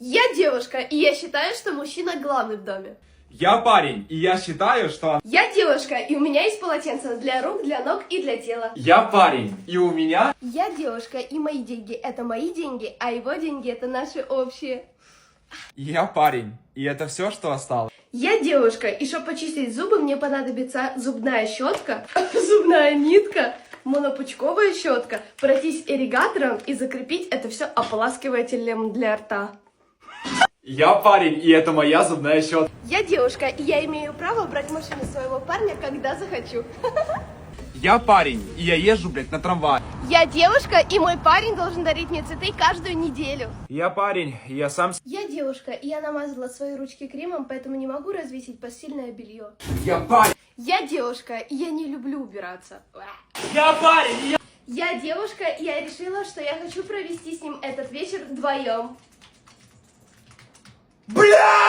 Я девушка, и я считаю, что мужчина главный в доме. Я парень, и я считаю, что... Я девушка, и у меня есть полотенце для рук, для ног и для тела. Я парень, и у меня... Я девушка, и мои деньги это мои деньги, а его деньги это наши общие. Я парень, и это все, что осталось. Я девушка, и чтобы почистить зубы, мне понадобится зубная щетка, зубная нитка, монопучковая щетка, пройтись ирригатором и закрепить это все ополаскивателем для рта. Я парень, и это моя зубная щетка. Я девушка, и я имею право брать машину своего парня, когда захочу. Я парень, и я езжу, блядь, на трамвае. Я девушка, и мой парень должен дарить мне цветы каждую неделю. Я парень, и я сам... Я девушка, и я намазала свои ручки кремом, поэтому не могу развесить постельное белье. Я парень. Я девушка, и я не люблю убираться. Я парень, и я... Я девушка, и я решила, что я хочу провести с ним этот вечер вдвоем. Бля!